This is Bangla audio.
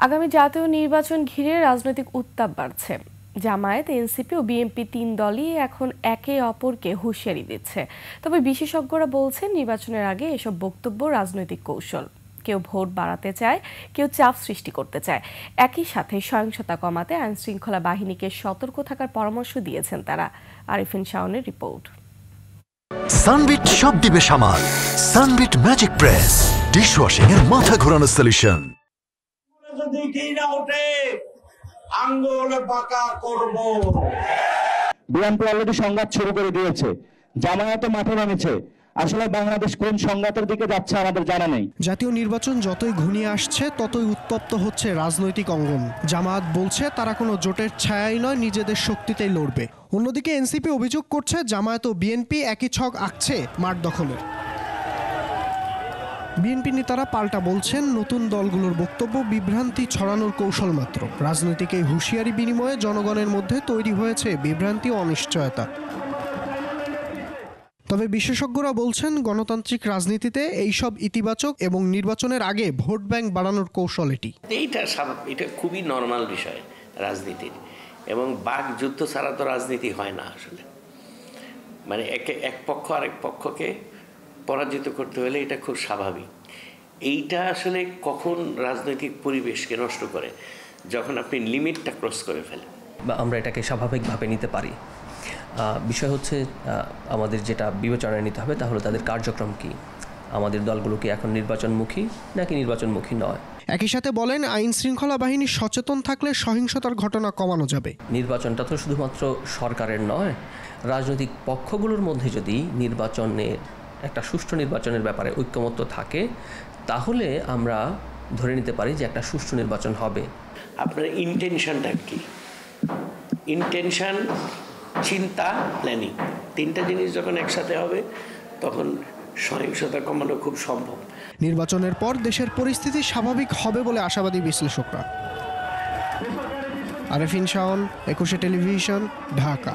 আগামী জাতীয় নির্বাচন ঘিরে রাজনৈতিক উত্তাপ বাড়ছে। জামায়াত, এনসিপি ও বিএনপি তিন দলই এখন একে অপরকে হুঁশিয়ারি দিচ্ছে। তবে বিশেষজ্ঞরা বলছেন নির্বাচনের আগে এসব বক্তব্য রাজনৈতিক কৌশল। কেউ ভোট বাড়াতে চায়, কেউ চাপ সৃষ্টি করতে চায়। একই সাথে সহিংসতা কমাতে আইনশৃঙ্খলা বাহিনীকে সতর্ক থাকার পরামর্শ দিয়েছেন তারা। আরিফিন শাওনের রিপোর্ট। সানবিট সব দিবে সামাল। সানবিট ম্যাজিক প্রেস ডিশওয়াশিং এর মাথা ঘোরানো সলিউশন। যদি কিনা ওঠে আঙ্গুল বাঁকা করব। বিএনপি অলরেডি সংঘাত শুরু করে দিয়েছে, জামায়াতও মাঠে নেমেছে। আসলে বাংলাদেশ কোন সংঘাতের দিকে যাচ্ছে আমাদের জানা নেই। জাতীয় নির্বাচন যতই ঘনিয়ে আসছে ততই উত্তপ্ত হচ্ছে রাজনৈতিক অঙ্গন। জামায়াত বলছে তারা কোনো জোটের ছায়াই নয়, নিজেদের শক্তিতেই লড়বে। অন্যদিকে এনসিপি অভিযোগ করছে জামায়াত ও বিএনপি একই ছক আঁকছে মাঠ দখলের। বিএনপি নেতারা পাল্টা বলছেন নতুন দলগুলোর বক্তব্য বিভ্রান্তি ছড়ানোর কৌশল মাত্র। রাজনৈতিক এই হুঁশিয়ারি বিনিময়ে জনগণের মধ্যে তৈরি হয়েছে বিভ্রান্তি ও অনিশ্চয়তা। তবে বিশেষজ্ঞরা বলছেন গণতান্ত্রিক রাজনীতিতে এইসব ইতিবাচক এবং নির্বাচনের আগে ভোট ব্যাংক বাড়ানোর কৌশল এটি। এটা খুবই নরমাল বিষয় রাজনীতির, এবং বাক যুদ্ধ ছাড়া তো রাজনীতি হয় না আসলে। মানে এক পক্ষ আরেক পক্ষকে পরাজিত করতে হলে এটা খুব স্বাভাবিক। এইটা আসলে কখন রাজনৈতিক পরিবেশকে নষ্ট করে, যখন আপনি লিমিটটা ক্রস করে ফেলেন। বা আমরা এটাকে স্বাভাবিকভাবে নিতে পারি। বিষয় হচ্ছে আমাদের যেটা বিবেচনায় নিতে হবে তা হলো তাদের কার্যক্রম কি, আমাদের দলগুলো কি এখন নির্বাচনমুখী নাকি নির্বাচনমুখী নয়। একই সাথে বলেন আইন শৃঙ্খলা বাহিনী সচেতন থাকলে সহিংসতার ঘটনা কমানো যাবে। নির্বাচনটা তো শুধুমাত্র সরকারের নয়, রাজনৈতিক পক্ষগুলোর মধ্যে যদি নির্বাচনের একটা সুষ্ঠু নির্বাচনের ব্যাপারে ঐক্যমত্য থাকে তাহলে আমরা ধরে নিতে পারি যে একটা সুষ্ঠু নির্বাচন হবে। আপনার ইন্টেনশনটা কি? ইন্টেনশন, চিন্তা, প্ল্যানিং, তিনটা জিনিস যখন একসাথে হবে তখন সহিংসতা কমানো খুব সম্ভব। নির্বাচনের পর দেশের পরিস্থিতি স্বাভাবিক হবে বলে আশাবাদী বিশ্লেষকরা। আরিফিন শাওন, 21 টেলিভিশন, ঢাকা।